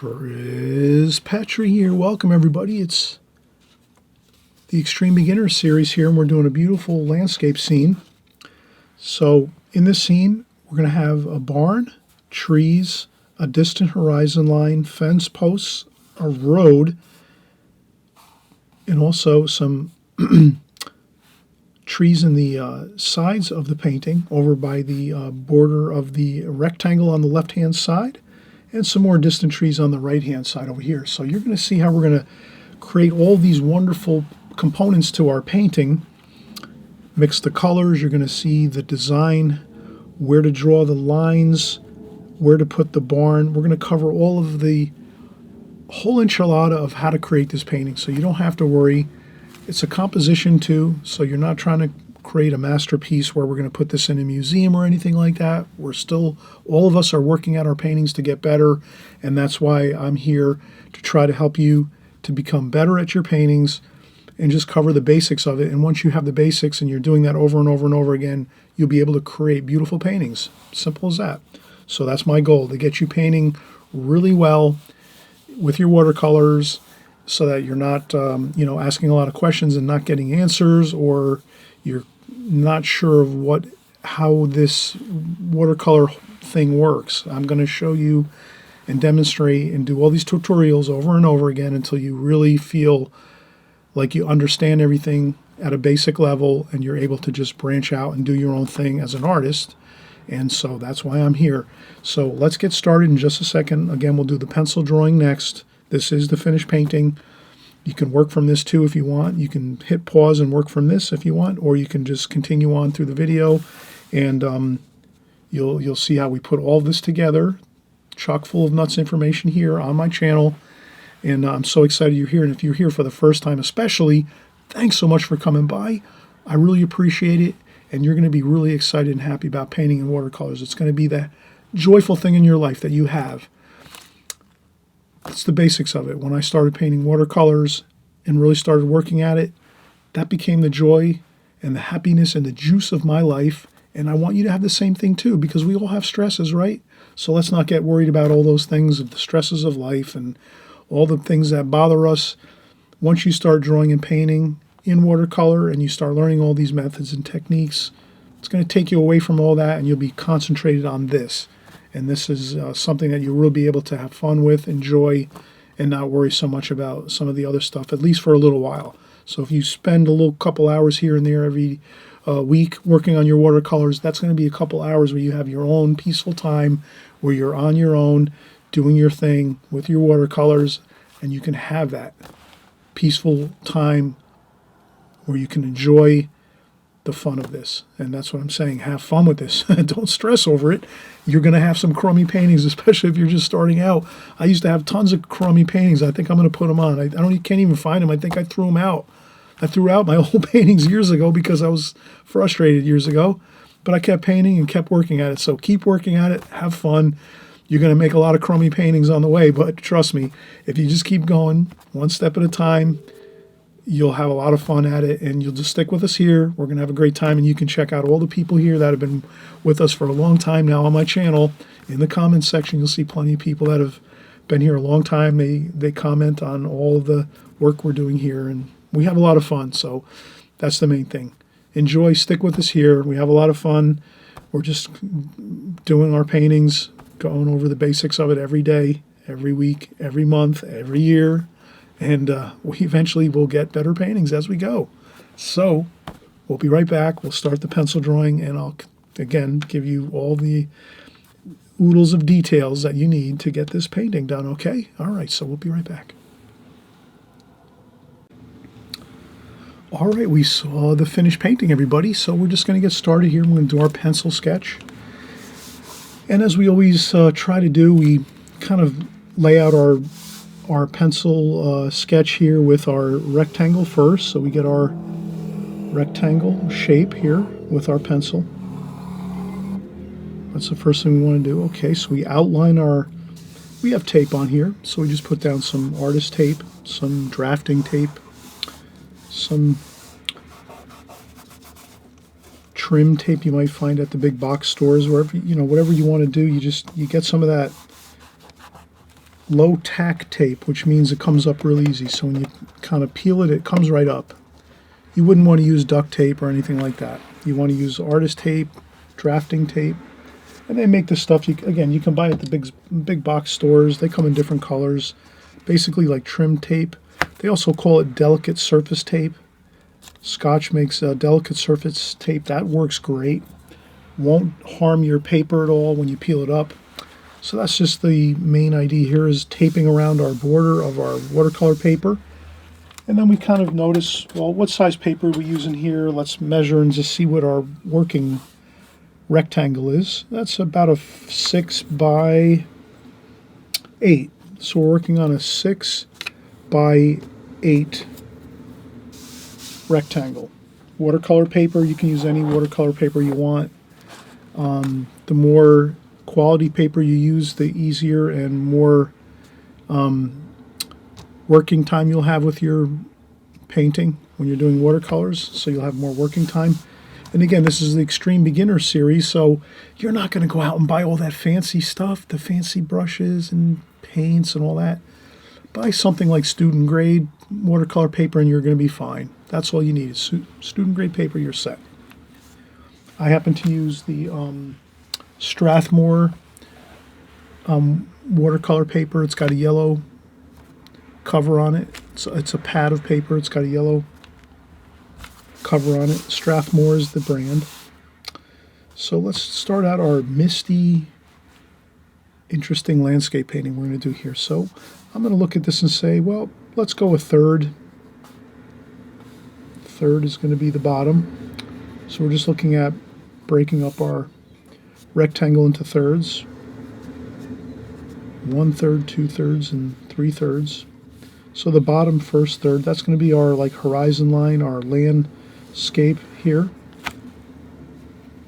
Chris Petri here. Welcome everybody. It's the Extreme Beginner series here, and we're doing a beautiful landscape scene. So in this scene, we're going to have a barn, trees, a distant horizon line, fence posts, a road, and also some trees in the sides of the painting over by the border of the rectangle on the left-hand side, and some more distant trees on the right-hand side over here. So you're going to see how we're going to create all these wonderful components to our painting. Mix the colors. You're going to see the design, where to draw the lines, where to put the barn. We're going to cover all of the whole enchilada of how to create this painting, so you don't have to worry. It's a composition too, so you're not trying to create a masterpiece where we're going to put this in a museum or anything like that. We're still, all of us are working at our paintings to get better, and that's why I'm here to try to help you to become better at your paintings and just cover the basics of it. And once you have the basics and you're doing that over and over and over again, you'll be able to create beautiful paintings. Simple as that. So that's my goal, to get you painting really well with your watercolors, so that you're not asking a lot of questions and not getting answers, or you're not sure of how this watercolor thing works. I'm going to show you and demonstrate and do all these tutorials over and over again until you really feel like you understand everything at a basic level and you're able to just branch out and do your own thing as an artist. And so that's why I'm here. So let's get started in just a second. Again, we'll do the pencil drawing next. This is the finished painting. You can work from this too if you want. You can hit pause and work from this if you want, or you can just continue on through the video, and you'll see how we put all this together, chock full of nuts information here on my channel. And I'm so excited you're here. And if you're here for the first time especially, thanks so much for coming by. I really appreciate it. And you're going to be really excited and happy about painting in watercolors. It's going to be the joyful thing in your life that you have. It's the basics of it. When I started painting watercolors and really started working at it, that became the joy and the happiness and the juice of my life. And I want you to have the same thing too, because we all have stresses, right? So let's not get worried about all those things, the stresses of life and all the things that bother us. Once you start drawing and painting in watercolor and you start learning all these methods and techniques, it's going to take you away from all that and you'll be concentrated on this. And this is something that you'll really be able to have fun with, enjoy, and not worry so much about some of the other stuff, at least for a little while. So if you spend a little couple hours here and there every week working on your watercolors, that's going to be a couple hours where you have your own peaceful time, where you're on your own, doing your thing with your watercolors, and you can have that peaceful time where you can enjoy the fun of this. And that's what I'm saying. Have fun with this. Don't stress over it. You're going to have some crummy paintings, especially if you're just starting out. I used to have tons of crummy paintings. I think I'm going to put them on. I can't even find them. I think I threw them out. I threw out my old paintings years ago because I was frustrated years ago. But I kept painting and kept working at it. So keep working at it. Have fun. You're going to make a lot of crummy paintings on the way. But trust me, if you just keep going one step at a time, you'll have a lot of fun at it, and you'll just stick with us here. We're going to have a great time, and you can check out all the people here that have been with us for a long time now on my channel. In the comments section, you'll see plenty of people that have been here a long time. They comment on all the work we're doing here, and we have a lot of fun, so that's the main thing. Enjoy, stick with us here. We have a lot of fun. We're just doing our paintings, going over the basics of it every day, every week, every month, every year. And we eventually will get better paintings as we go. So we'll be right back. We'll start the pencil drawing, and I'll, again, give you all the oodles of details that you need to get this painting done, okay? All right, so we'll be right back. All right, we saw the finished painting, everybody. So we're just going to get started here. We're going to do our pencil sketch. And as we always try to do, we kind of lay out our pencil sketch here with our rectangle first. So we get our rectangle shape here with our pencil. That's the first thing we want to do. Okay, so we outline we have tape on here, so we just put down some artist tape, some drafting tape, some trim tape you might find at the big box stores, wherever, whatever you want to do, you get some of that low tack tape, which means it comes up real easy. So when you kind of peel it, it comes right up. You wouldn't want to use duct tape or anything like that. You want to use artist tape, drafting tape, and they make this stuff. Again, you can buy it at the big box stores. They come in different colors, basically like trim tape. They also call it delicate surface tape. Scotch makes a delicate surface tape. That works great. Won't harm your paper at all when you peel it up. So that's just the main idea here, is taping around our border of our watercolor paper. And then we kind of notice, well, what size paper are we using here? Let's measure and just see what our working rectangle is. That's about a 6 by 8. So we're working on a 6 by 8 rectangle. Watercolor paper, you can use any watercolor paper you want. The more quality paper you use, the easier and more working time you'll have with your painting when you're doing watercolors, so you'll have more working time. And again, this is the Extreme Beginner series, so you're not going to go out and buy all that fancy stuff, the fancy brushes and paints and all that. Buy something like student grade watercolor paper and you're going to be fine. That's all you need is student grade paper, you're set. I happen to use the Strathmore watercolor paper. It's got a yellow cover on it. It's a pad of paper. It's got a yellow cover on it. Strathmore is the brand. So let's start out our misty, interesting landscape painting we're going to do here. So I'm going to look at this and say, well, let's go a third. Third is going to be the bottom. So we're just looking at breaking up our rectangle into thirds. 1/3, 2/3, and 3/3. So the bottom first third, that's going to be our like horizon line, our landscape here,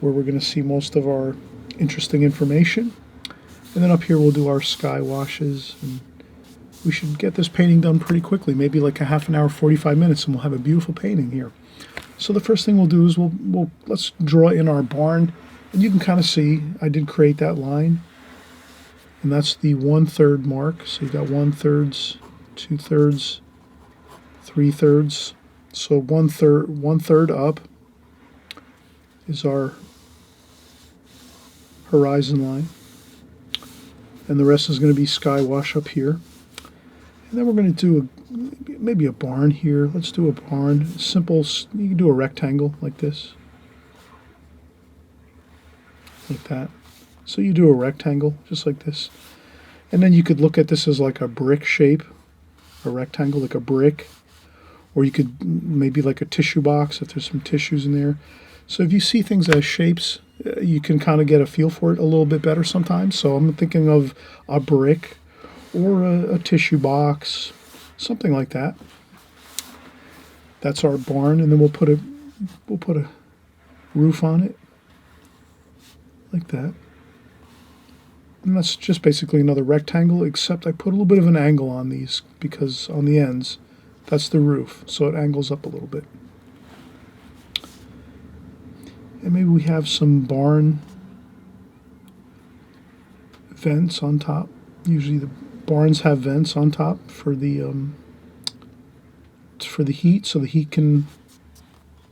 where we're going to see most of our interesting information. And then up here we'll do our sky washes, and we should get this painting done pretty quickly, maybe like a half an hour, 45 minutes, and we'll have a beautiful painting here. So the first thing we'll do is let's draw in our barn, and you can kind of see I did create that line, and that's the 1/3 mark. So you've got 1/3, 2/3, 3/3. So 1/3 up is our horizon line, and the rest is going to be sky wash up here. And then we're going to do maybe a barn here. Let's do a barn. Simple. You can do a rectangle like this, like that. So you do a rectangle just like this, and then you could look at this as like a brick shape, a rectangle like a brick, or you could maybe like a tissue box if there's some tissues in there. So if you see things as shapes, you can kind of get a feel for it a little bit better sometimes. So I'm thinking of a brick or a tissue box, something like that. That's our barn, and then we'll put a roof on it like that. And that's just basically another rectangle, except I put a little bit of an angle on these because on the ends, that's the roof, so it angles up a little bit. And maybe we have some barn vents on top. Usually the barns have vents on top for the heat, so the heat can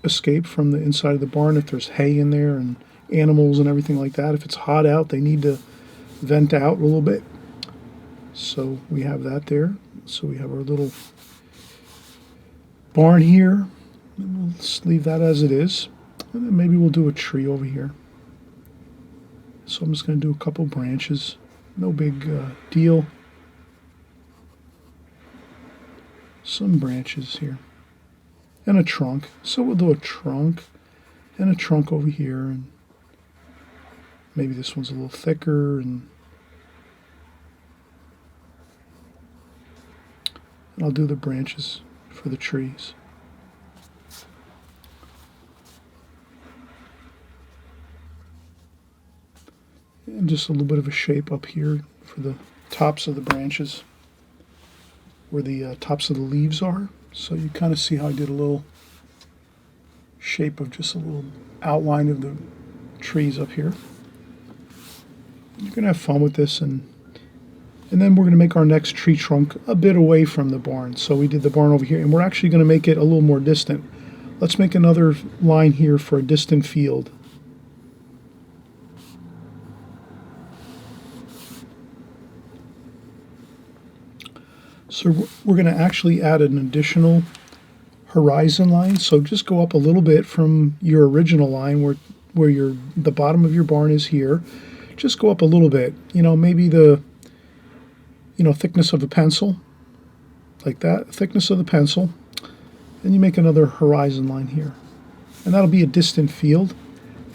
escape from the inside of the barn if there's hay in there and animals and everything like that. If it's hot out, they need to vent out a little bit. So we have that there. So we have our little barn here. And we'll just leave that as it is. And then maybe we'll do a tree over here. So I'm just going to do a couple branches. No big deal. Some branches here. And a trunk. So we'll do a trunk and a trunk over here. And maybe this one's a little thicker. And I'll do the branches for the trees. And just a little bit of a shape up here for the tops of the branches, where the tops of the leaves are. So you kind of see how I did a little shape of just a little outline of the trees up here. You're going to have fun with this, and And then we're going to make our next tree trunk a bit away from the barn. So we did the barn over here, and we're actually going to make it a little more distant. Let's make another line here for a distant field. So we're going to actually add an additional horizon line. So just go up a little bit from your original line where the bottom of your barn is here. Just go up a little bit. Maybe the thickness of a pencil, like that, thickness of the pencil, and you make another horizon line here. And that'll be a distant field.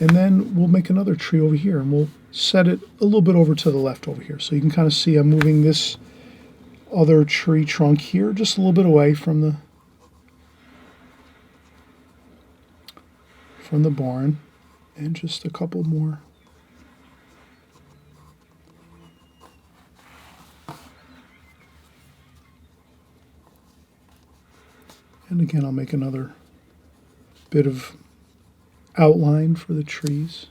And then we'll make another tree over here, and we'll set it a little bit over to the left over here. So you can kind of see I'm moving this other tree trunk here just a little bit away from the barn, and just a couple more. And again, I'll make another bit of outline for the trees.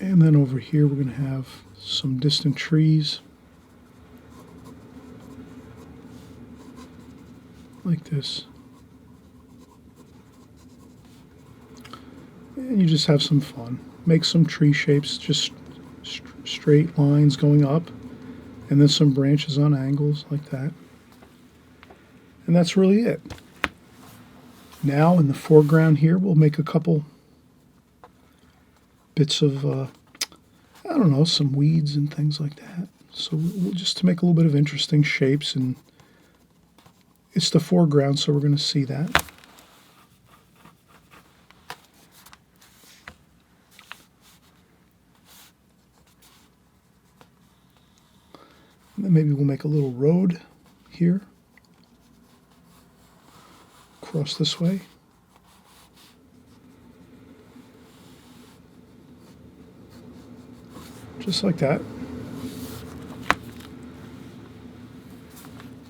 And then over here, we're going to have some distant trees, like this. And you just have some fun. Make some tree shapes, just straight lines going up, and then some branches on angles like that. And that's really it. Now in the foreground here, we'll make a couple bits of, I don't know, some weeds and things like that. So just to make a little bit of interesting shapes, and it's the foreground, so we're going to see that. And then maybe we'll make a little road here, across this way. Just like that.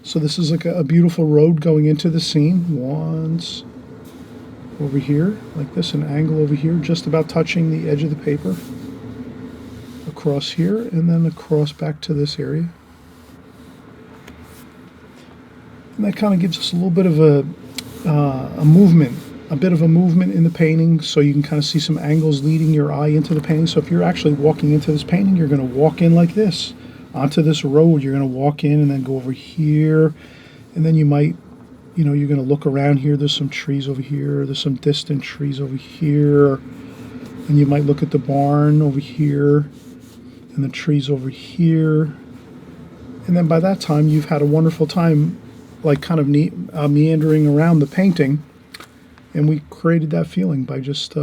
So this is like a beautiful road going into the scene. Once over here, like this, an angle over here, just about touching the edge of the paper. Across here, and then across back to this area. And that kind of gives us a little bit of a movement, a bit of a movement in the painting, so you can kind of see some angles leading your eye into the painting. So if you're actually walking into this painting, you're going to walk in like this, onto this road. You're going to walk in and then go over here, and then you might, you're going to look around here. There's some trees over here. There's some distant trees over here. And you might look at the barn over here, and the trees over here. And then by that time, you've had a wonderful time, like kind of meandering around the painting, and we created that feeling by just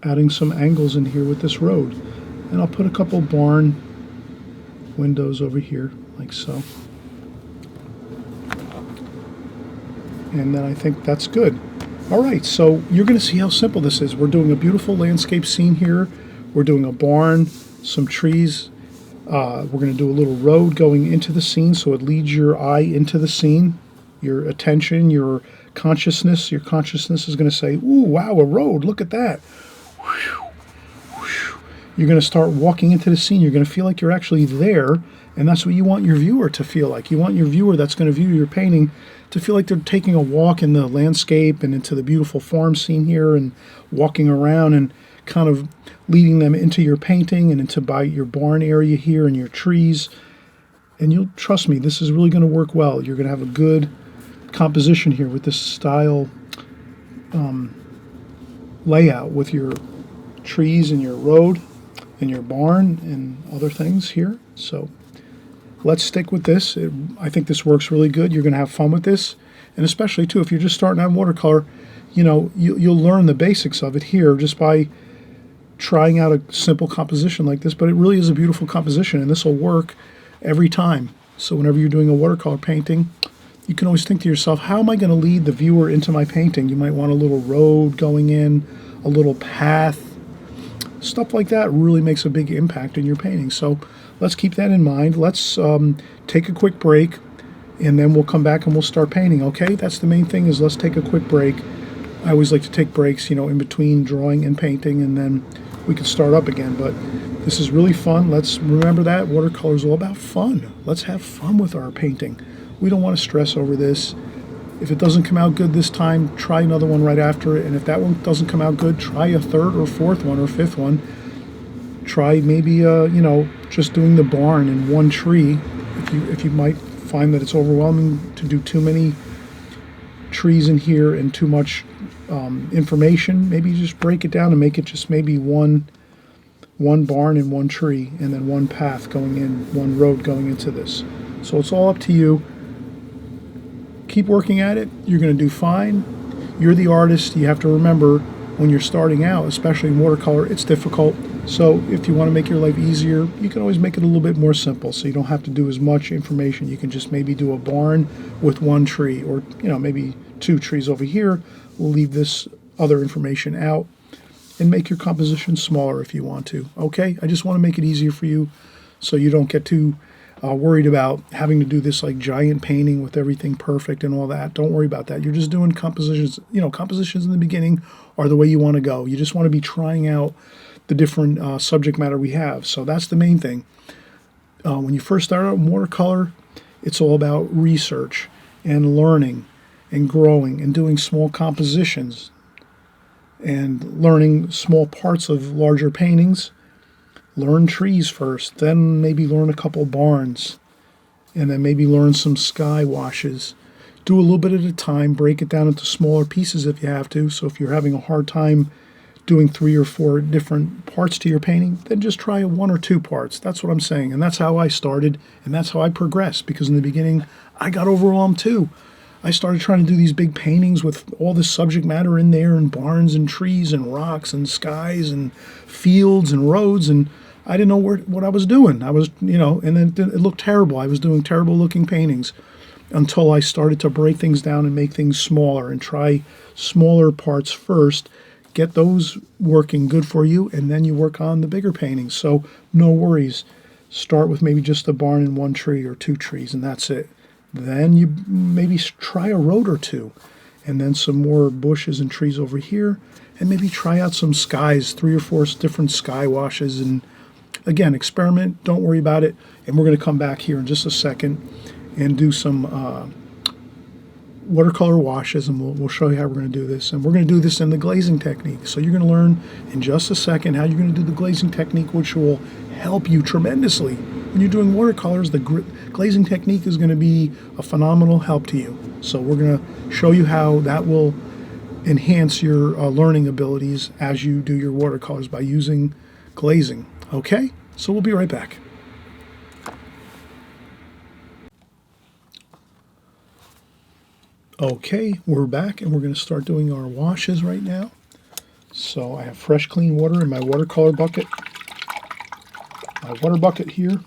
adding some angles in here with this road. And I'll put a couple barn windows over here, like so. And then I think that's good. All right, so you're going to see how simple this is. We're doing a beautiful landscape scene here. We're doing a barn, some trees. We're going to do a little road going into the scene, so it leads your eye into the scene. Your attention, your consciousness is going to say, ooh, wow, a road, look at that. You're going to start walking into the scene. You're going to feel like you're actually there, and that's what you want your viewer to feel like. You want your viewer that's going to view your painting to feel like they're taking a walk in the landscape and into the beautiful farm scene here, and walking around and kind of leading them into your painting and into your barn area here and your trees. And you'll trust me, this is really going to work well. You're going to have a good composition here with this style layout with your trees and your road and your barn and other things here. So let's stick with this. I think this works really good. You're going to have fun with this. And especially, too, if you're just starting out in watercolor, you'll learn the basics of it here just by trying out a simple composition like this. But it really is a beautiful composition, and this will work every time. So whenever you're doing a watercolor painting, you can always think to yourself, how am I going to lead the viewer into my painting? You might want a little road going in, a little path. Stuff like that really makes a big impact in your painting. So let's keep that in mind. Let's take a quick break, and then we'll come back and we'll start painting. Okay, that's the main thing, is let's take a quick break. I always like to take breaks, you know, in between drawing and painting, and then we can start up again. But this is really fun. Let's remember that watercolor is all about fun. Let's have fun with our painting. We don't want to stress over this. If it doesn't come out good this time, try another one right after it. And if that one doesn't come out good, try a third or fourth one or fifth one. Try maybe, you know, just doing the barn in one tree. If you might find that it's overwhelming to do too many trees in here and too much information, maybe just break it down and make it just maybe one barn and one tree, and then one path going in, one road going into this. So it's all up to you. Keep working at it. You're going to do fine. You're the artist. You have to remember, when you're starting out, especially in watercolor, it's difficult. So if you want to make your life easier, you can always make it a little bit more simple, so you don't have to do as much information. You can just maybe do a barn with one tree, or, you know, maybe two trees over here. We'll leave this other information out, and make your composition smaller if you want to. Okay, I just want to make it easier for you, so you don't get too worried about having to do this like giant painting with everything perfect and all that. Don't worry about that. You're just doing compositions. You know, compositions in the beginning are the way you want to go. You just want to be trying out the different subject matter we have. So that's the main thing. When you first start out in watercolor, it's all about research and learning and growing and doing small compositions and learning small parts of larger paintings. Learn trees first, then maybe learn a couple barns, and then maybe learn some sky washes. Do a little bit at a time, break it down into smaller pieces if you have to. So if you're having a hard time doing 3 or 4 different parts to your painting, then just try 1 or 2 parts. That's what I'm saying. And that's how I started, and that's how I progressed, because in the beginning, I got overwhelmed too. I started trying to do these big paintings with all this subject matter in there, and barns and trees and rocks and skies and fields and roads, and I didn't know what I was doing. I was, you know, and then it looked terrible. I was doing terrible looking paintings until I started to break things down and make things smaller and try smaller parts first, get those working good for you, and then you work on the bigger paintings. So no worries. Start with maybe just a barn and 1 tree or 2 trees, and that's it. Then you maybe try a road or 2, and then some more bushes and trees over here, and maybe try out some skies, 3 or 4 different sky washes. And again, experiment, don't worry about it. And we're going to come back here in just a second and do some watercolor washes, and we'll show you how we're going to do this. And we're going to do this in the glazing technique. So you're going to learn in just a second how you're going to do the glazing technique, which will help you tremendously. When you're doing watercolors, the glazing technique is going to be a phenomenal help to you. So we're going to show you how that will enhance your learning abilities as you do your watercolors by using glazing. Okay, so we'll be right back. Okay, we're back, and we're going to start doing our washes right now. So I have fresh, clean water in my watercolor bucket. My water bucket here.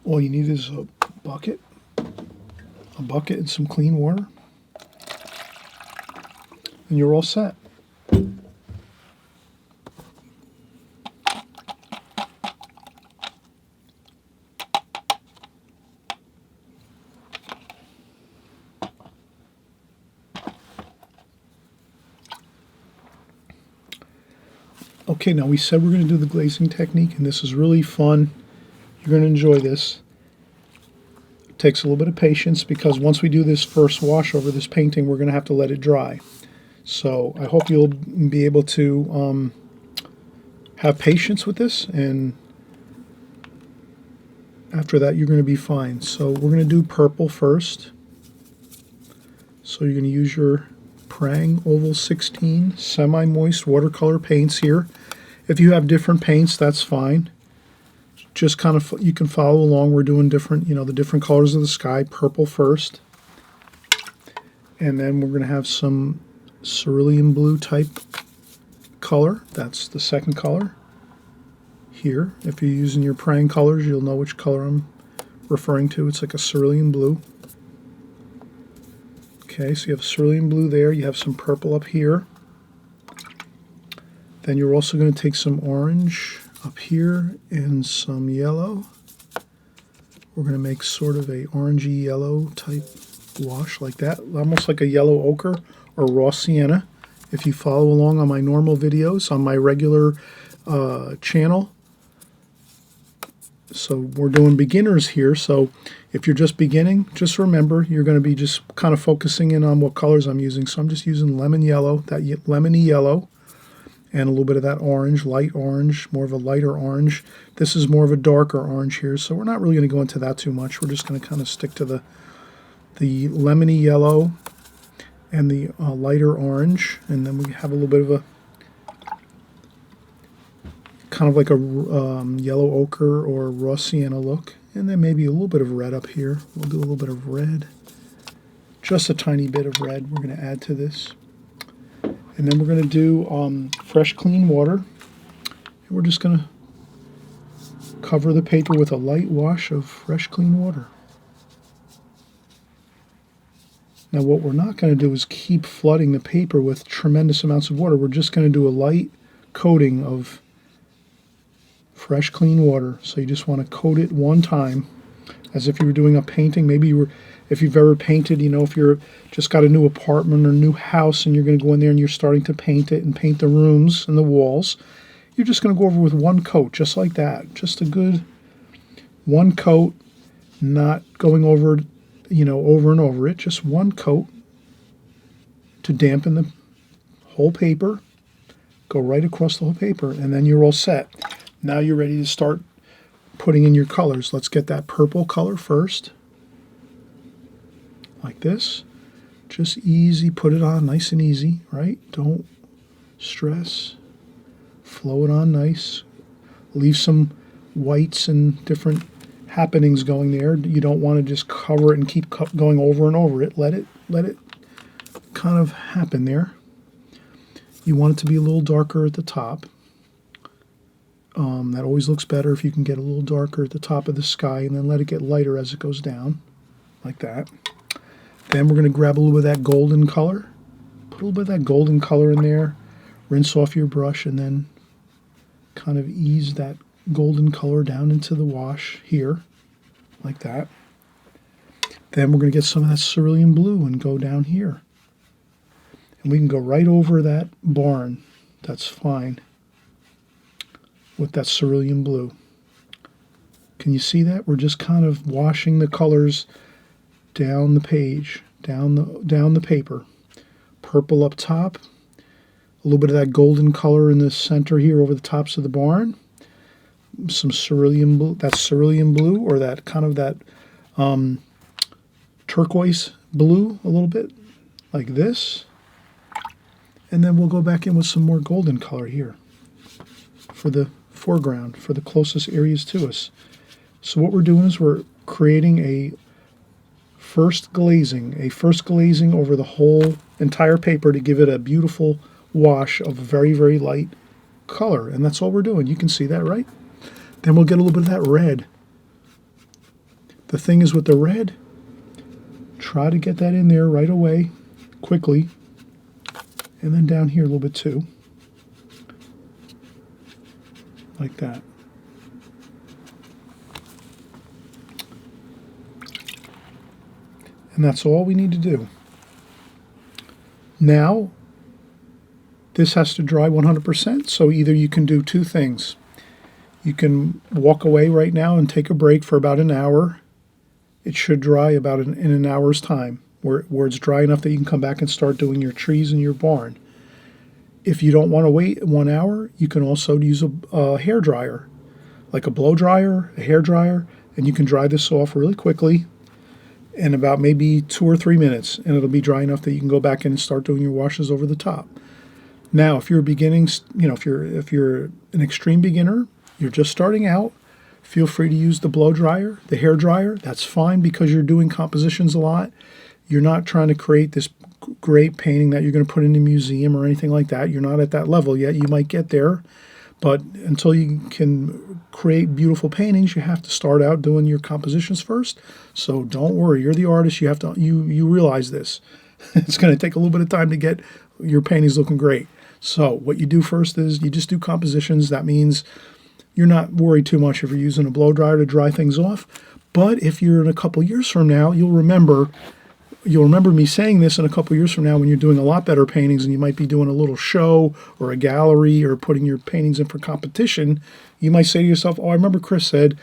All you need is a bucket and some clean water, and you're all set. Okay, now we said we're going to do the glazing technique, and this is really fun. You're going to enjoy this. It takes a little bit of patience, because once we do this first wash over this painting, we're going to have to let it dry. So I hope you'll be able to have patience with this, and after that you're going to be fine. So we're going to do purple first. So you're going to use your Prang Oval 16 semi-moist watercolor paints here. If you have different paints, that's fine. Just kind of, you can follow along. We're doing different, the different colors of the sky. Purple first, and then we're going to have some cerulean blue type color. That's the second color here. If you're using your Prang colors, you'll know which color I'm referring to. It's like a cerulean blue. Okay, so you have cerulean blue there. You have some purple up here. Then you're also going to take some orange up here and some yellow. We're going to make sort of a orangey yellow type wash like that, almost like a yellow ochre or raw sienna. If you follow along on my normal videos on my regular channel. So we're doing beginners here, so if you're just beginning, just remember you're going to be just kind of focusing in on what colors I'm using. So I'm just using lemon yellow, that lemony yellow, and a little bit of that orange, light orange, more of a lighter orange. This is more of a darker orange here, so we're not really going to go into that too much. We're just going to kind of stick to the lemony yellow and the lighter orange, and then we have a little bit of a kind of like a yellow ochre or raw sienna look, and then maybe a little bit of red up here. We'll do a little bit of red, just a tiny bit of red we're going to add to this. And then we're going to do fresh clean water, and we're just going to cover the paper with a light wash of fresh clean water. Now what we're not going to do is keep flooding the paper with tremendous amounts of water. We're just going to do a light coating of fresh clean water. So you just want to coat it one time as if you were doing a painting. Maybe if you've ever painted, if you're just got a new apartment or new house and you're going to go in there and you're starting to paint it and paint the rooms and the walls, you're just going to go over with one coat, just like that. Just a good one coat, not going over, over and over it. Just one coat to dampen the whole paper. Go right across the whole paper, and then you're all set. Now you're ready to start putting in your colors. Let's get that purple color first. Like this. Just easy, put it on nice and easy, right? Don't stress. Flow it on nice. Leave some whites and different happenings going there. You don't want to just cover it and keep going over and over it. Let it kind of happen there. You want it to be a little darker at the top. That always looks better if you can get a little darker at the top of the sky, and then let it get lighter as it goes down, like that. Then we're going to grab a little bit of that golden color. Put a little bit of that golden color in there. Rinse off your brush, and then kind of ease that golden color down into the wash here, like that. Then we're going to get some of that cerulean blue and go down here. And we can go right over that barn. That's fine. With that cerulean blue. Can you see that? We're just kind of washing the colors down the page, down the paper. Purple up top. A little bit of that golden color in the center here over the tops of the barn. Some cerulean blue, that cerulean blue, or that kind of that turquoise blue a little bit, like this. And then we'll go back in with some more golden color here for the foreground, for the closest areas to us. So what we're doing is we're creating a first glazing over the whole entire paper to give it a beautiful wash of very, very light color. And that's all we're doing. You can see that, right? Then we'll get a little bit of that red. The thing is with the red, try to get that in there right away, quickly. And then down here a little bit too. Like that. And that's all we need to do. Now, this has to dry 100%, so either you can do two things. You can walk away right now and take a break for about an hour. It should dry about in an hour's time, where it's dry enough that you can come back and start doing your trees in your barn. If you don't want to wait 1 hour, you can also use a hair dryer, like a blow dryer, a hair dryer, and you can dry this off really quickly in about maybe 2 or 3 minutes, and it'll be dry enough that you can go back in and start doing your washes over the top. Now, if you're beginning, if you're an extreme beginner, you're just starting out, feel free to use the blow dryer, the hair dryer. That's fine because you're doing compositions a lot. You're not trying to create this great painting that you're going to put in a museum or anything like that. You're not at that level yet. You might get there, but until you can create beautiful paintings, you have to start out doing your compositions first. So don't worry. You're the artist. You have to. You realize this. It's going to take a little bit of time to get your paintings looking great. So what you do first is you just do compositions. That means you're not worried too much if you're using a blow dryer to dry things off. But if you're in a couple years from now, you'll remember me saying this in a couple years from now when you're doing a lot better paintings and you might be doing a little show or a gallery or putting your paintings in for competition. You might say to yourself, oh, I remember Chris said,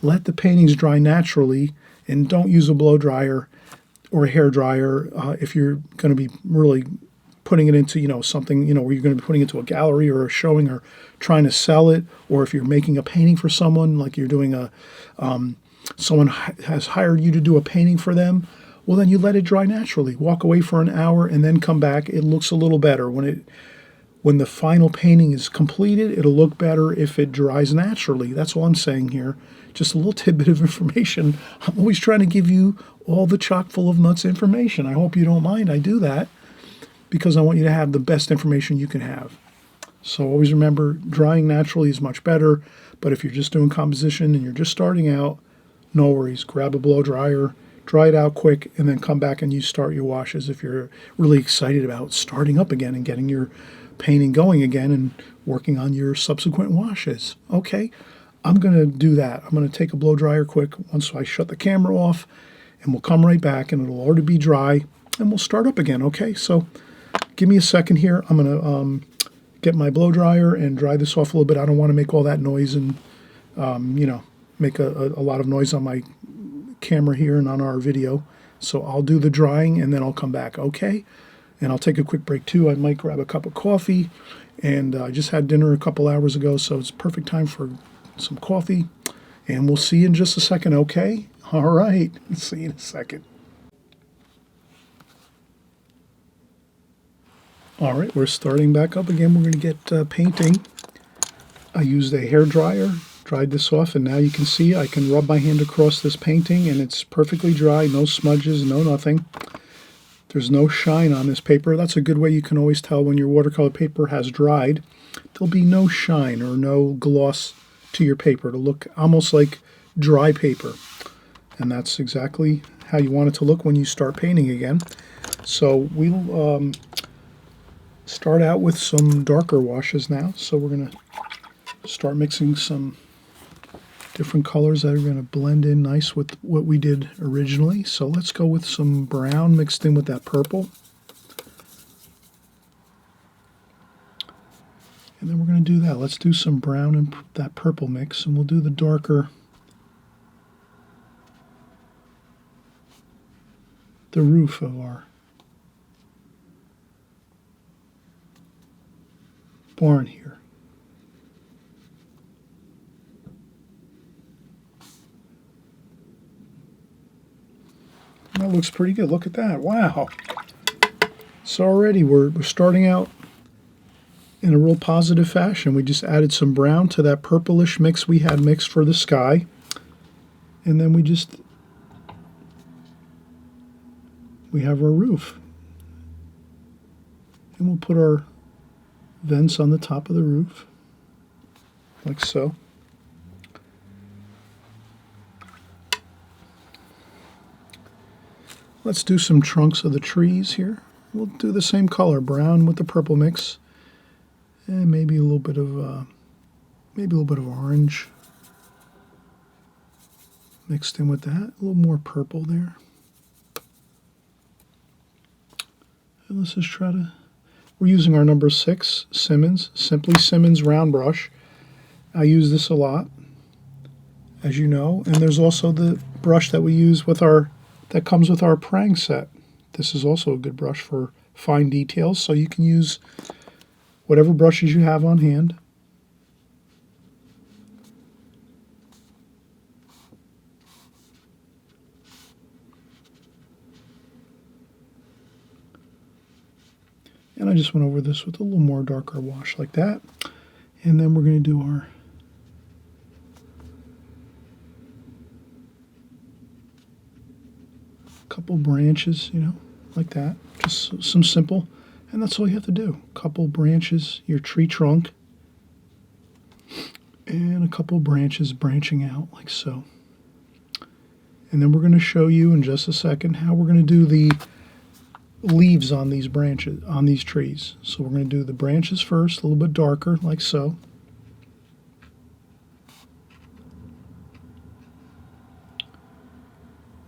let the paintings dry naturally and don't use a blow dryer or a hair dryer if you're going to be really putting it into, something, where you're going to be putting it into a gallery or a showing or trying to sell it, or if you're making a painting for someone, like you're doing someone has hired you to do a painting for them. Well, then you let it dry naturally. Walk away for an hour and then come back. It looks a little better. When the final painting is completed, it'll look better if it dries naturally. That's all I'm saying here. Just a little tidbit of information. I'm always trying to give you all the chock full of nuts information. I hope you don't mind. I do that because I want you to have the best information you can have. So always remember, drying naturally is much better. But if you're just doing composition and you're just starting out, no worries. Grab a blow dryer, dry it out quick, and then come back and you start your washes if you're really excited about starting up again and getting your painting going again and working on your subsequent washes. Okay, I'm going to do that. I'm going to take a blow dryer quick once I shut the camera off, and we'll come right back and it'll already be dry and we'll start up again. Okay, so give me a second here. I'm going to get my blow dryer and dry this off a little bit. I don't want to make all that noise and make a lot of noise on my camera here and on our video. So I'll do the drying and then I'll come back, okay? And I'll take a quick break too. I might grab a cup of coffee, and I just had dinner a couple hours ago, so it's perfect time for some coffee. And we'll see you in just a second, okay? All right, see you in a second. All right, we're starting back up again. We're going to get painting. I used a hair dryer, dried this off, and now you can see I can rub my hand across this painting and it's perfectly dry, no smudges, no nothing. There's no shine on this paper. That's a good way you can always tell when your watercolor paper has dried. There'll be no shine or no gloss to your paper. It'll look almost like dry paper. And that's exactly how you want it to look when you start painting again. So we'll start out with some darker washes now. So we're going to start mixing some different colors that are going to blend in nice with what we did originally. So let's go with some brown mixed in with that purple. And then we're going to do that. Let's do some brown and that purple mix, and we'll do the darker, the roof of our barn here. That looks pretty good. Look at that. Wow. So already we're starting out in a real positive fashion. We just added some brown to that purplish mix we had mixed for the sky. And then we have our roof. And we'll put our vents on the top of the roof, like so. Let's do some trunks of the trees here. We'll do the same color, brown with the purple mix, and maybe a little bit of orange mixed in with that. A little more purple there. And let's just try to. We're using our number 6 Simmons, Simply Simmons round brush. I use this a lot, as you know. And there's also the brush that we use with that comes with our prang set. This is also a good brush for fine details, so you can use whatever brushes you have on hand. And I just went over this with a little more darker wash like that. And then we're going to do our couple branches, like that. Just some simple, and that's all you have to do. Couple branches, your tree trunk, and a couple branches branching out like so. And then we're going to show you in just a second how we're going to do leaves on these branches, on these trees. So we're going to do the branches first, a little bit darker, like so.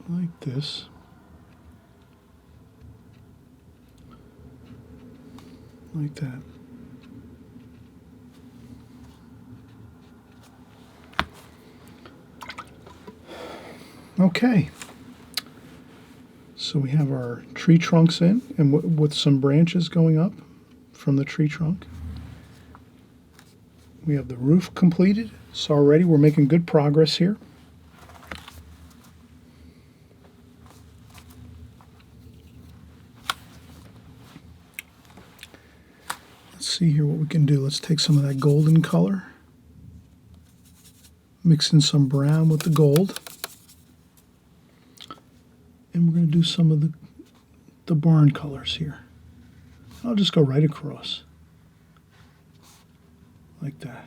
Like this. Like that. Okay. So we have our tree trunks in, and with some branches going up from the tree trunk. We have the roof completed. So already we're making good progress here. Let's see here what we can do. Let's take some of that golden color, mix in some brown with the gold, and we're going to do some of the barn colors here. I'll just go right across, like that.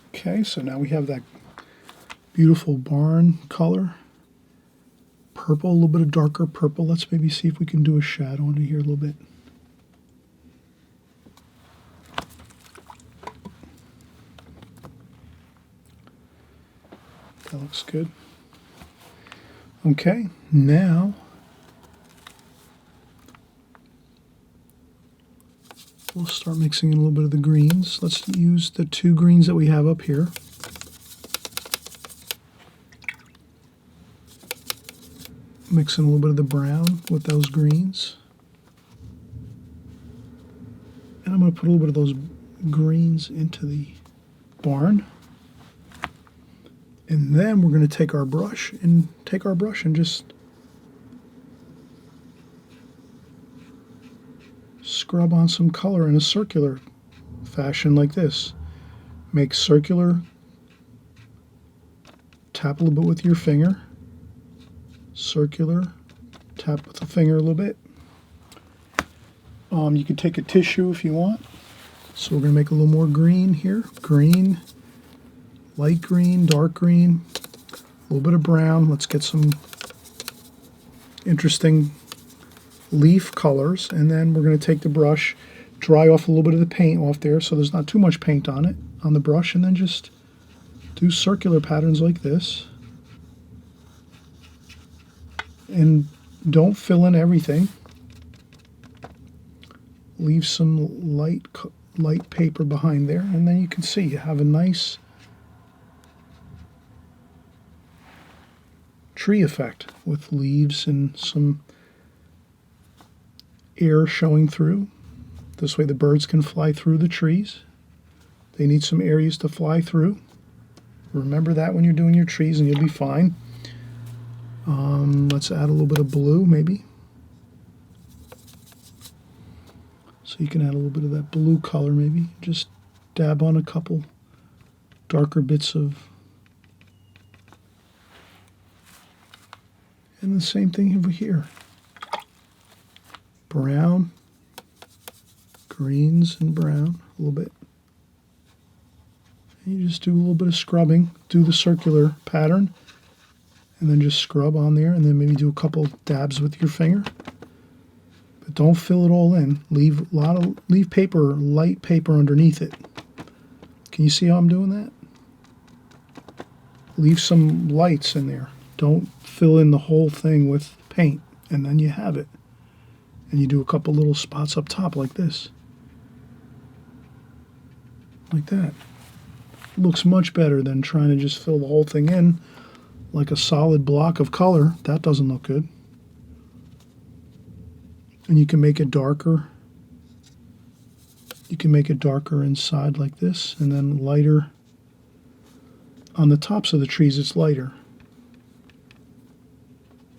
Okay, so now we have that beautiful barn color. Purple, a little bit of darker purple. Let's maybe see if we can do a shadow into here a little bit. That looks good. Okay, now we'll start mixing in a little bit of the greens. Let's use the two greens that we have up here. Mix in a little bit of the brown with those greens. And I'm going to put a little bit of those greens into the barn. And then we're going to take our brush and just scrub on some color in a circular fashion like this. Make circular, tap a little bit with your finger, circular, tap with the finger a little bit. You can take a tissue if you want. So we're going to make a little more green here. Green, light green, dark green, a little bit of brown. Let's get some interesting leaf colors, and then we're going to take the brush, dry off a little bit of the paint off there so there's not too much paint on it, on the brush, and then just do circular patterns like this. And don't fill in everything. Leave some light paper behind there, and then you can see you have a nice tree effect with leaves and some air showing through. This way the birds can fly through the trees. They need some areas to fly through. Remember that when you're doing your trees, and you'll be fine. Let's add a little bit of blue, maybe. So you can add a little bit of that blue color, maybe. Just dab on a couple darker bits of... And the same thing over here. Brown, greens and brown, a little bit. And you just do a little bit of scrubbing, do the circular pattern, and then just scrub on there, and then maybe do a couple dabs with your finger. But don't fill it all in. Leave paper, light paper underneath it. Can you see how I'm doing that? Leave some lights in there. Don't fill in the whole thing with paint, and then you have it. And you do a couple little spots up top like this. Like that. It looks much better than trying to just fill the whole thing in like a solid block of color. That doesn't look good. And you can make it darker. You can make it darker inside like this, and then lighter. On the tops of the trees, it's lighter.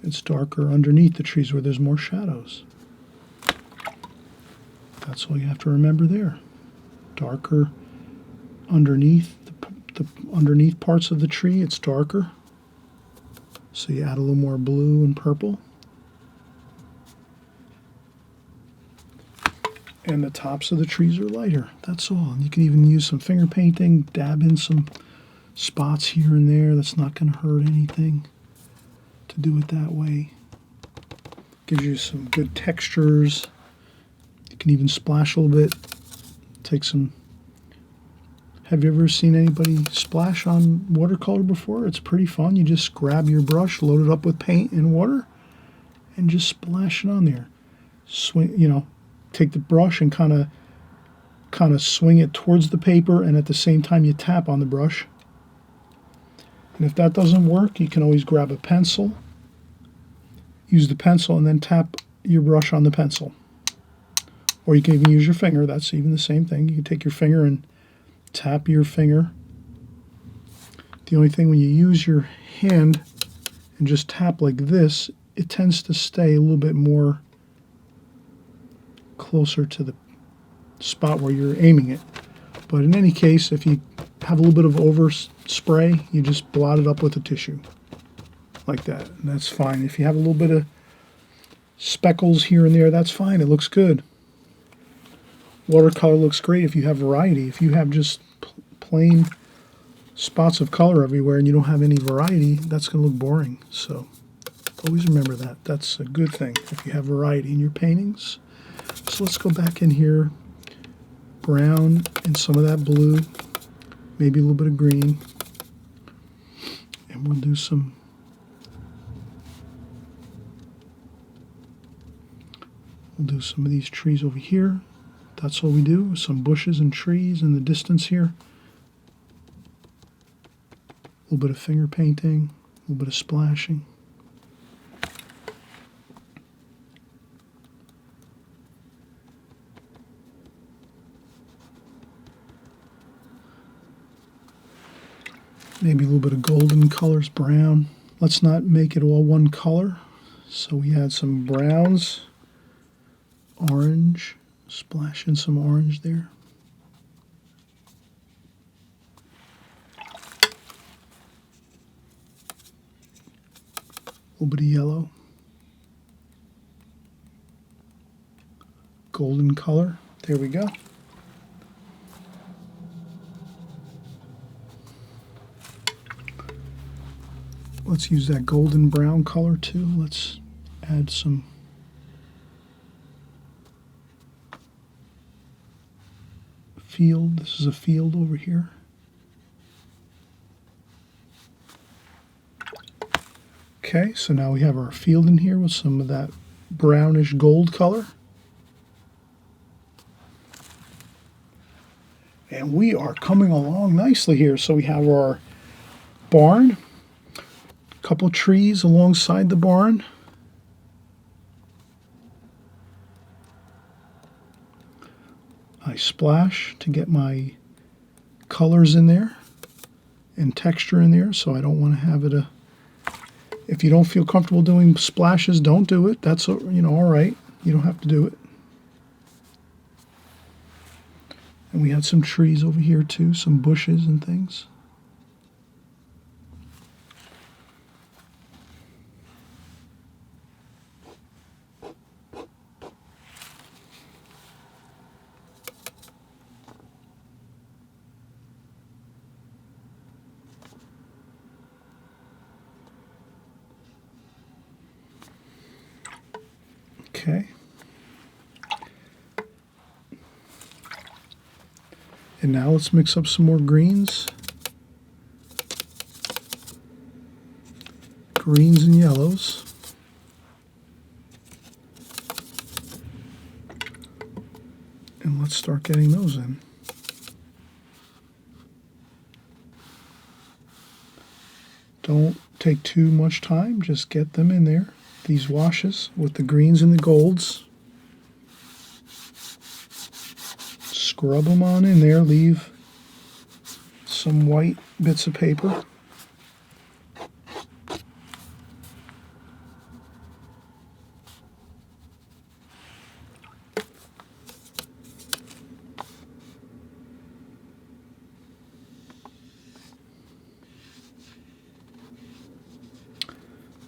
It's darker underneath the trees where there's more shadows. That's all you have to remember there. Darker underneath the underneath parts of the tree, it's darker. So you add a little more blue and purple. And the tops of the trees are lighter. That's all. And you can even use some finger painting, dab in some spots here and there. That's not going to hurt anything to do it that way. Gives you some good textures. You can even splash a little bit. Take some. Have you ever seen anybody splash on watercolor before? It's pretty fun. You just grab your brush, load it up with paint and water, and just splash it on there. Swing, take the brush and kind of swing it towards the paper, and at the same time you tap on the brush. And if that doesn't work, you can always grab a pencil, use the pencil, and then tap your brush on the pencil. Or you can even use your finger. That's even the same thing. You can take your finger and tap your finger. The only thing, when you use your hand and just tap like this, it tends to stay a little bit more closer to the spot where you're aiming it. But in any case, if you have a little bit of overspray, you just blot it up with a tissue like that, and that's fine. If you have a little bit of speckles here and there, that's fine. It looks good. Watercolor looks great if you have variety. If you have just plain spots of color everywhere and you don't have any variety, that's going to look boring. So always remember that. That's a good thing if you have variety in your paintings. So let's go back in here, brown and some of that blue, maybe a little bit of green, and we'll do some of these trees over here. That's what we do, some bushes and trees in the distance here. A little bit of finger painting, a little bit of splashing. Maybe a little bit of golden colors, brown. Let's not make it all one color. So we had some browns, orange, splash in some orange there. A little bit of yellow. Golden color. There we go. Let's use that golden brown color too. Let's add some field. This is a field over here. Okay, so now we have our field in here with some of that brownish gold color. And we are coming along nicely here. So we have our barn, a couple trees alongside the barn. I splash to get my colors in there and texture in there, so I don't want to have it if you don't feel comfortable doing splashes, don't do it. That's all right. You don't have to do it. And we had some trees over here too, some bushes and things. Okay. And now let's mix up some more greens. Greens and yellows. And let's start getting those in. Don't take too much time, just get them in there. These washes with the greens and the golds. Scrub them on in there, leave some white bits of paper.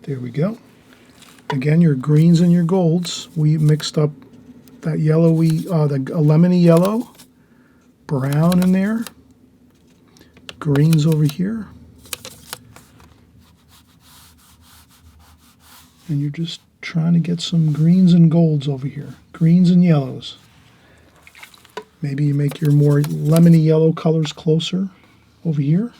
There we go. Again, your greens and your golds, we mixed up that yellowy, the lemony yellow, brown in there, greens over here. And you're just trying to get some greens and golds over here, greens and yellows. Maybe you make your more lemony yellow colors closer over here.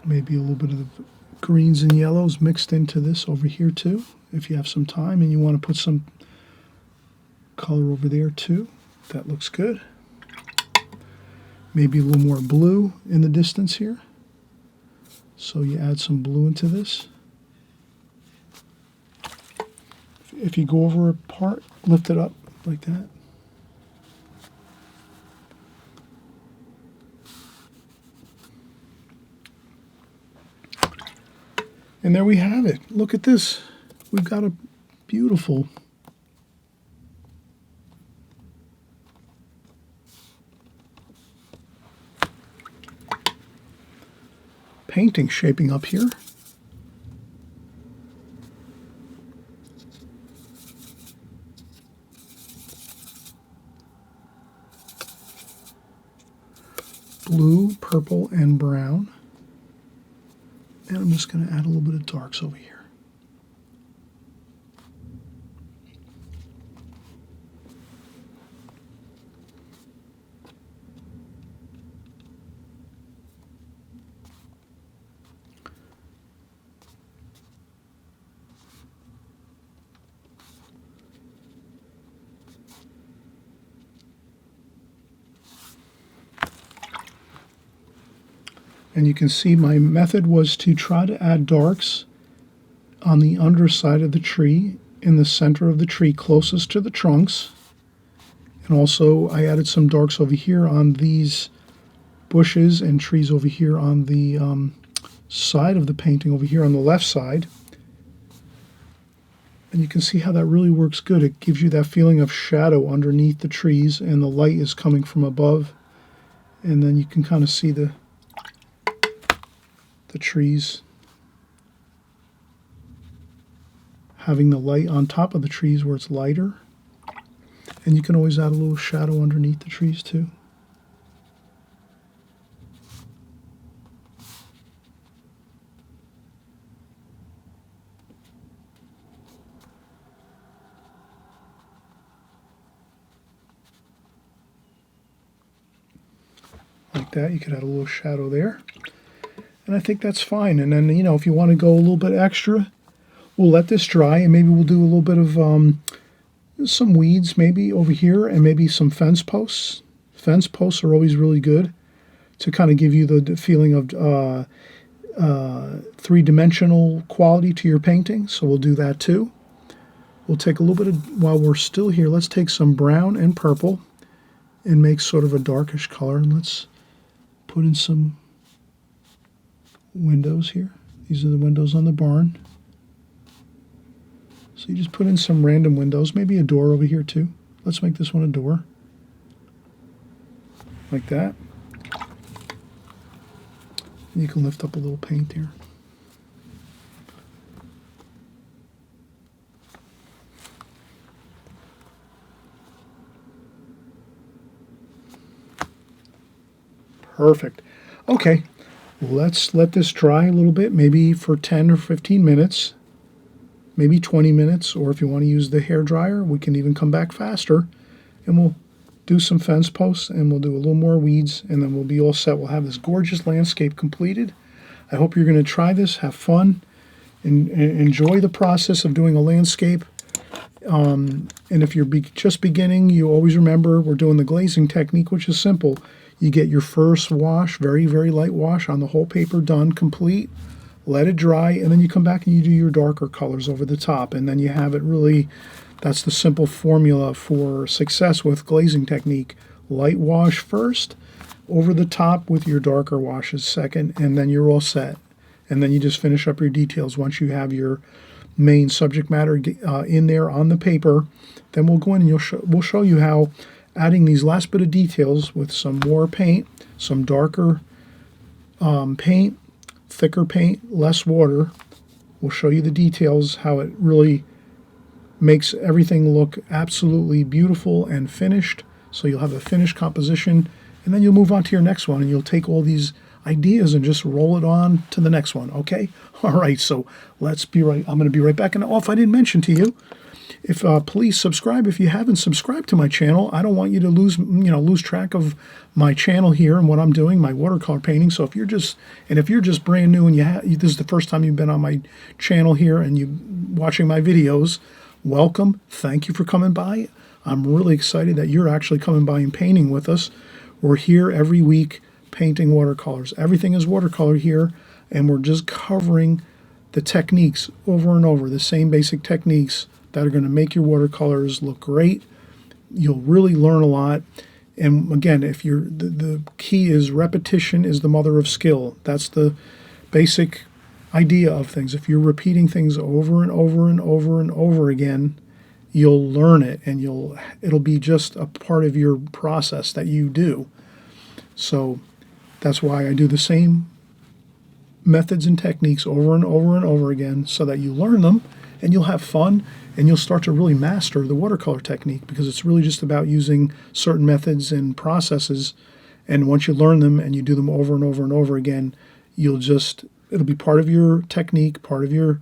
Maybe a little bit of the greens and yellows mixed into this over here too, if you have some time and you want to put some color over there too. That looks good. Maybe a little more blue in the distance here. So you add some blue into this. If you go over a part, lift it up like that. And there we have it. Look at this. We've got a beautiful painting shaping up here. Blue, purple, and brown. And I'm just going to add a little bit of darks over here. And you can see my method was to try to add darks on the underside of the tree, in the center of the tree closest to the trunks. And also I added some darks over here on these bushes and trees over here on the side of the painting over here on the left side. And you can see how that really works good. It gives you that feeling of shadow underneath the trees and the light is coming from above. And then you can kind of see the trees having the light on top of the trees where it's lighter. And you can always add a little shadow underneath the trees too. Like that, you could add a little shadow there. And I think that's fine. And then, you know, if you want to go a little bit extra, we'll let this dry and maybe we'll do a little bit of some weeds maybe over here and maybe some fence posts. Fence posts are always really good to kind of give you the feeling of three-dimensional quality to your painting. So we'll do that too. We'll take a little bit of, while we're still here, let's take some brown and purple and make sort of a darkish color. And let's put in some windows here. These are the windows on the barn. So you just put in some random windows, maybe a door over here too. Let's make this one a door. Like that. And you can lift up a little paint here. Perfect. Okay. Let's let this dry a little bit, maybe for 10 or 15 minutes, maybe 20 minutes, or if you want to use the hair dryer, we can even come back faster, and we'll do some fence posts, and we'll do a little more weeds, and then we'll be all set. We'll have this gorgeous landscape completed. I hope you're going to try this, have fun, and enjoy the process of doing a landscape. And if you're just beginning, you always remember we're doing the glazing technique, which is simple. You get your first wash, very, very light wash on the whole paper done, complete. Let it dry, and then you come back and you do your darker colors over the top. And then you have it really, that's the simple formula for success with glazing technique. Light wash first, over the top with your darker washes second, and then you're all set. and then you just finish up your details. Once you have your main subject matter in there on the paper, then we'll go in and we'll show you how adding these last bit of details with some more paint, some darker paint, thicker paint, less water. We'll show you the details, how it really makes everything look absolutely beautiful and finished. So you'll have a finished composition, and then you'll move on to your next one, and you'll take all these ideas and just roll it on to the next one, okay? All right, so I'm going to be right back. And if I didn't mention to you, please subscribe if you haven't subscribed to my channel. I don't want you to lose track of my channel here and what I'm doing, my watercolor painting. So if you're just brand new and this is the first time you've been on my channel here and you're watching my videos, welcome. Thank you for coming by. I'm really excited that you're actually coming by and painting with us. We're here every week painting watercolors. Everything is watercolor here, and we're just covering the techniques over and over, the same basic techniques that are going to make your watercolors look great. You'll really learn a lot. And again, the key is repetition is the mother of skill. That's the basic idea of things. If you're repeating things over and over and over and over again, you'll learn it, and it'll be just a part of your process that you do. So that's why I do the same methods and techniques over and over and over again, so that you learn them and you'll have fun and you'll start to really master the watercolor technique, because it's really just about using certain methods and processes. And once you learn them and you do them over and over and over again, it'll be part of your technique, part of your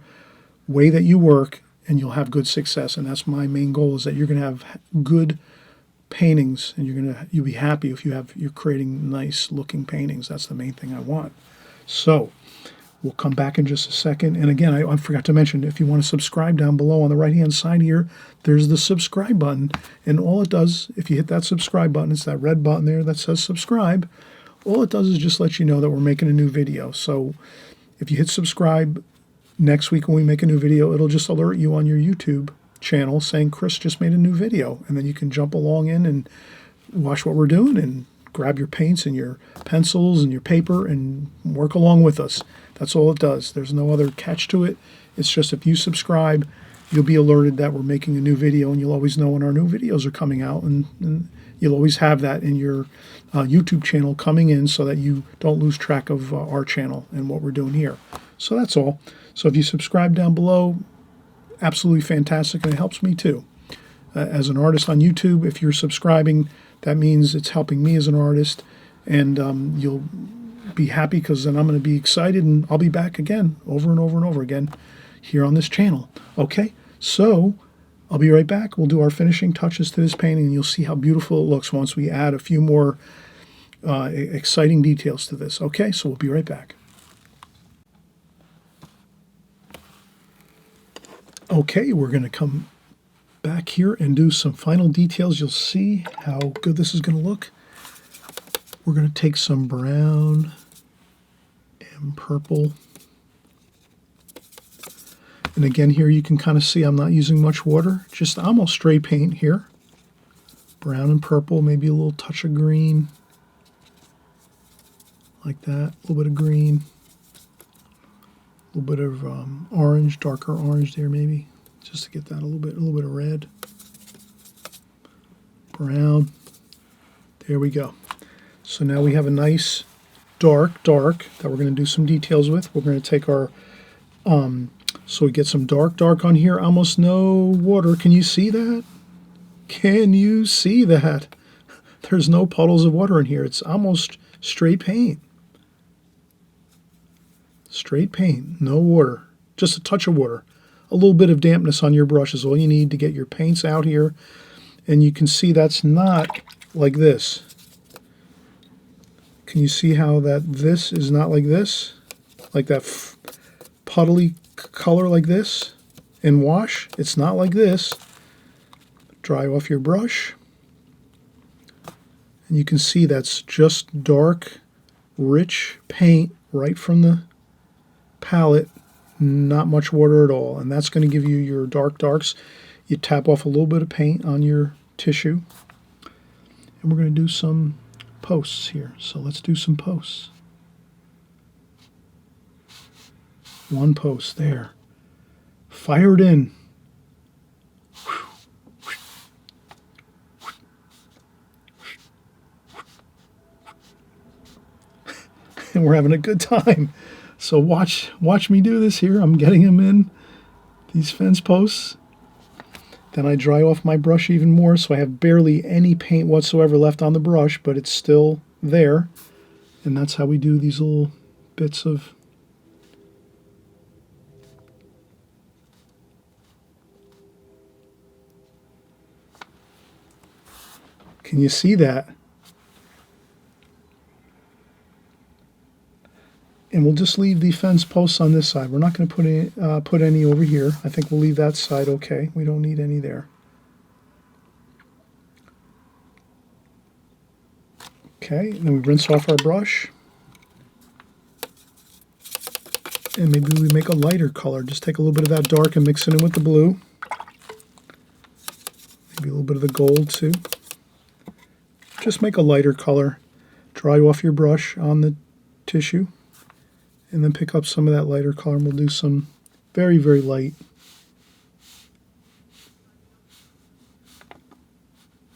way that you work, and you'll have good success. And that's my main goal, is that you're going to have good paintings, and you'll be happy if you're creating nice looking paintings. That's the main thing I want. So we'll come back in just a second. And again, I forgot to mention, if you want to subscribe, down below on the right hand side here, there's the subscribe button. And all it does, if you hit that subscribe button, it's that red button there that says subscribe. All it does is just let you know that we're making a new video. So if you hit subscribe, next week when we make a new video, it'll just alert you on your YouTube channel saying Chris just made a new video, and then you can jump along in and watch what we're doing and grab your paints and your pencils and your paper and work along with us. That's all it does. There's no other catch to it. It's just, if you subscribe, you'll be alerted that we're making a new video, and you'll always know when our new videos are coming out, and you'll always have that in your YouTube channel coming in, so that you don't lose track of our channel and what we're doing here. So that's all. So if you subscribe down below, absolutely fantastic, and it helps me too. As an artist on YouTube, if you're subscribing, that means it's helping me as an artist, and you'll be happy, because then I'm going to be excited, and I'll be back again over and over and over again here on this channel. Okay, so I'll be right back. We'll do our finishing touches to this painting, and you'll see how beautiful it looks once we add a few more exciting details to this. Okay, so we'll be right back. Okay, we're going to come back here and do some final details. You'll see how good this is going to look. We're going to take some brown and purple. And again, here you can kind of see I'm not using much water, just almost straight paint here. Brown and purple, maybe a little touch of green, like that, a little bit of green. A little bit of orange, darker orange there maybe, just to get that a little bit of red. Brown. There we go. So now we have a nice dark that we're going to do some details with. We're going to take our, so we get some dark on here, almost no water. Can you see that? Can you see that? There's no puddles of water in here. It's almost straight paint. Straight paint, no water, just a touch of water. A little bit of dampness on your brush is all you need to get your paints out here. And you can see that's not like this. Can you see how this is not like this? Like that puddly color like this in wash? It's not like this. Dry off your brush. And you can see that's just dark, rich paint right from the palette, not much water at all, and that's going to give you your darks. You tap off a little bit of paint on your tissue, and we're going to do some posts here. So let's do some posts. One post there. Fired in. And we're having a good time. So watch me do this here. I'm getting them in, these fence posts. Then I dry off my brush even more, so I have barely any paint whatsoever left on the brush, but it's still there. And that's how we do these little bits of Can you see that? And we'll just leave the fence posts on this side. We're not going to put any over here. I think we'll leave that side okay. We don't need any there. Okay, and then we rinse off our brush. And maybe we make a lighter color. Just take a little bit of that dark and mix it in with the blue. Maybe a little bit of the gold too. Just make a lighter color. Dry off your brush on the tissue. And then pick up some of that lighter color, and we'll do some very, very light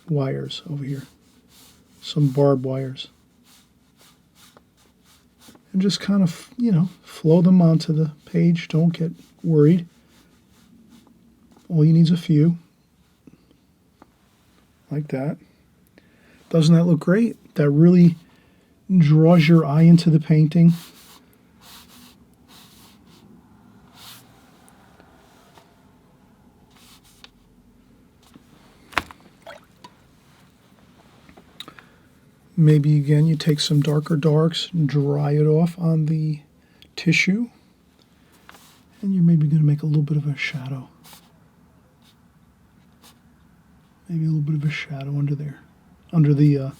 wires over here. Some barbed wires. And just kind of, flow them onto the page. Don't get worried. All you need is a few. Like that. Doesn't that look great? That really draws your eye into the painting. Maybe again you take some darker darks, dry it off on the tissue, and you're maybe going to make a little bit of a shadow. Maybe a little bit of a shadow under there, under the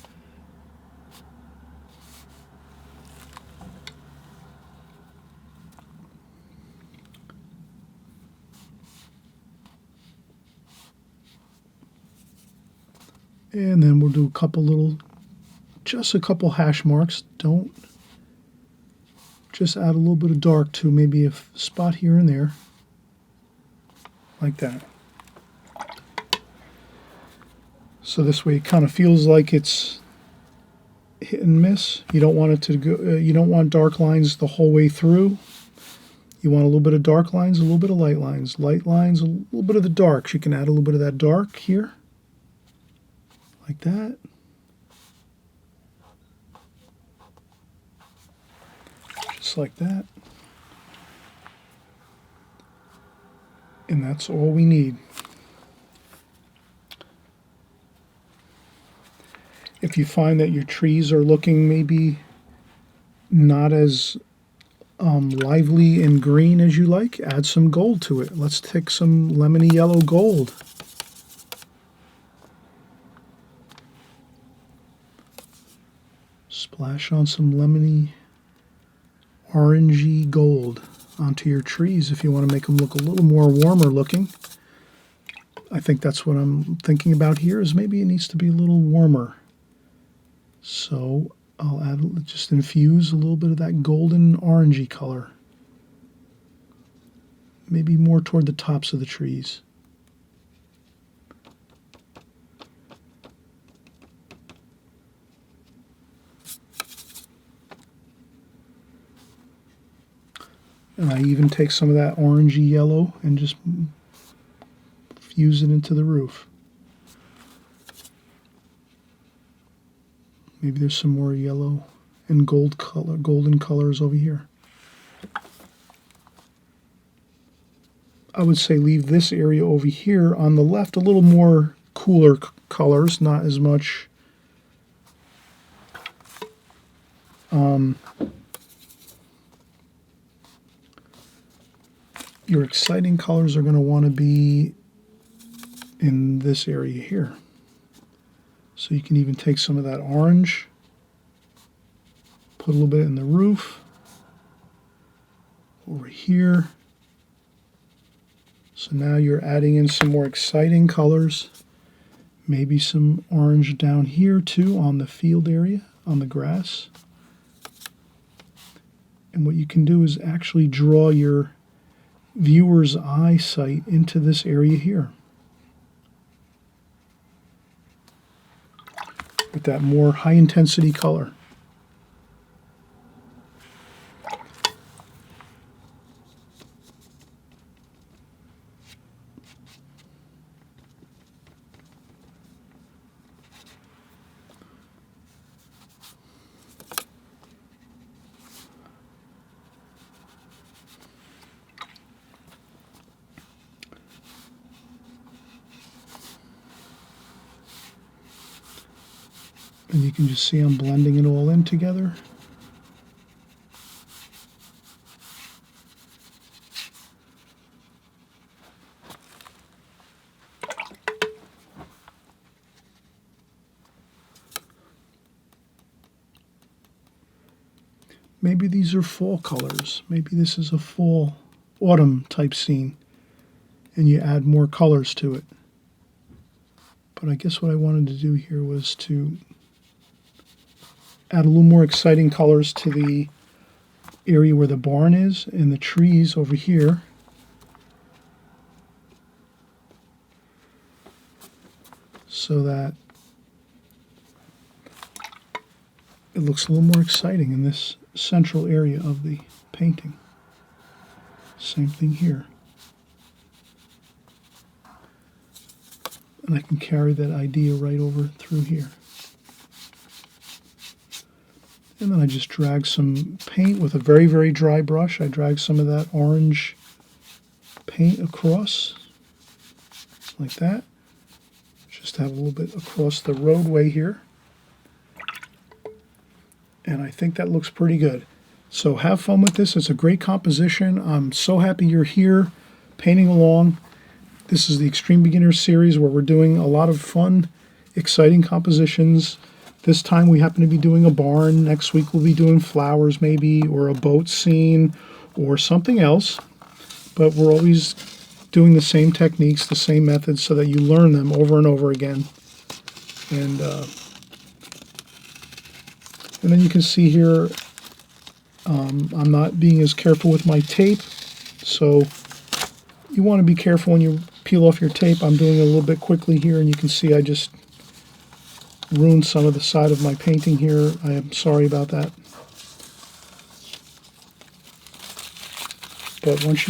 and then we'll do just a couple hash marks. Don't just add a little bit of dark to maybe a spot here and there, like that. So this way it kind of feels like it's hit and miss. You don't want it to go. You don't want dark lines the whole way through. You want a little bit of dark lines, a little bit of light lines. Light lines, a little bit of the darks. You can add a little bit of that dark here, like that. Just like that. And that's all we need. If you find that your trees are looking maybe not as lively and green as you like, add some gold to it. Let's take some lemony yellow gold. Splash on some lemony orangey gold onto your trees if you want to make them look a little more warmer looking. I think that's what I'm thinking about here, is maybe it needs to be a little warmer. So I'll just infuse a little bit of that golden orangey color. Maybe more toward the tops of the trees. And I even take some of that orangey yellow and just fuse it into the roof. Maybe there's some more yellow and golden colors over here. I would say leave this area over here on the left a little more cooler colors, not as much your exciting colors are going to want to be in this area here. So you can even take some of that orange, put a little bit in the roof, over here. So now you're adding in some more exciting colors. Maybe some orange down here too on the field area, on the grass. And what you can do is actually draw your viewer's eyesight into this area here with that more high intensity color. And you can just see I'm blending it all in together. Maybe these are fall colors. Maybe this is a fall, autumn type scene, and you add more colors to it. But I guess what I wanted to do here was to add a little more exciting colors to the area where the barn is and the trees over here. So that it looks a little more exciting in this central area of the painting. Same thing here. And I can carry that idea right over through here. And then I just drag some paint with a very, very dry brush. I drag some of that orange paint across, like that. Just have a little bit across the roadway here. And I think that looks pretty good. So have fun with this. It's a great composition. I'm so happy you're here painting along. This is the Extreme Beginner series where we're doing a lot of fun, exciting compositions. This time we happen to be doing a barn. Next week we'll be doing flowers maybe, or a boat scene, or something else. But we're always doing the same techniques, the same methods, so that you learn them over and over again. And then you can see here, I'm not being as careful with my tape. So you want to be careful when you peel off your tape. I'm doing it a little bit quickly here, and you can see I just ruined some of the side of my painting here. I am sorry about that. But once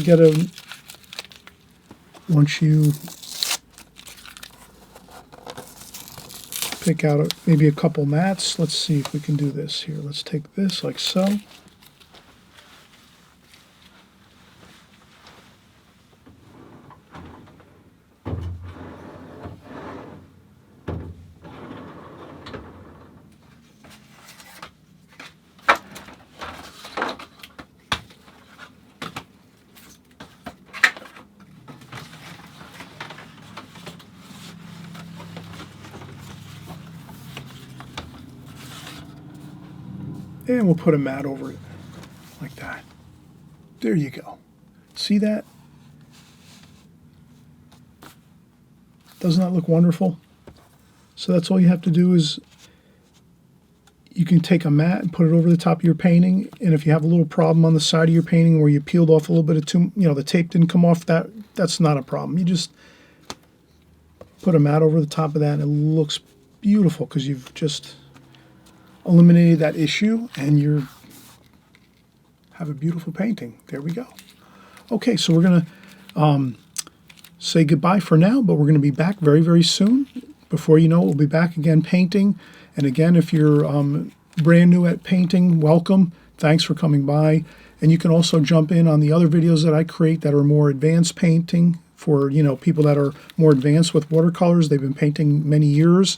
you pick out maybe a couple mats, let's see if we can do this here. Let's take this like so. And we'll put a mat over it, like that. There you go. See that? Doesn't that look wonderful? So that's all you have to do is you can take a mat and put it over the top of your painting, and if you have a little problem on the side of your painting where you peeled off a little bit of the tape didn't come off, that's not a problem. You just put a mat over the top of that and it looks beautiful because you've just eliminated that issue and you have a beautiful painting. There we go. Okay, so we're going to say goodbye for now, but we're going to be back very, very soon. Before you know it, we'll be back again painting. And again, if you're brand new at painting, welcome. Thanks for coming by. And you can also jump in on the other videos that I create that are more advanced painting for people that are more advanced with watercolors. They've been painting many years.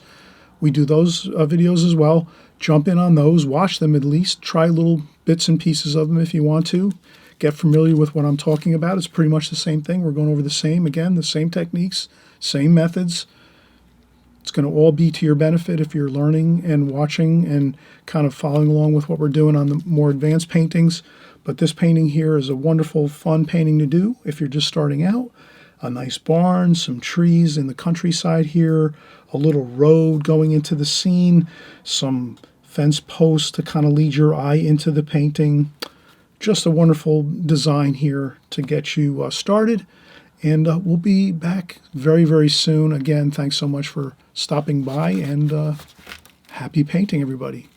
We do those videos as well. Jump in on those, watch them at least, try little bits and pieces of them if you want to. Get familiar with what I'm talking about. It's pretty much the same thing. We're going over the same techniques, same methods. It's going to all be to your benefit if you're learning and watching and kind of following along with what we're doing on the more advanced paintings. But this painting here is a wonderful, fun painting to do if you're just starting out. A nice barn, some trees in the countryside here, a little road going into the scene, some fence posts to kind of lead your eye into the painting. just a wonderful design here to get you started. And we'll be back very, very soon. Again, thanks so much for stopping by, and happy painting, everybody.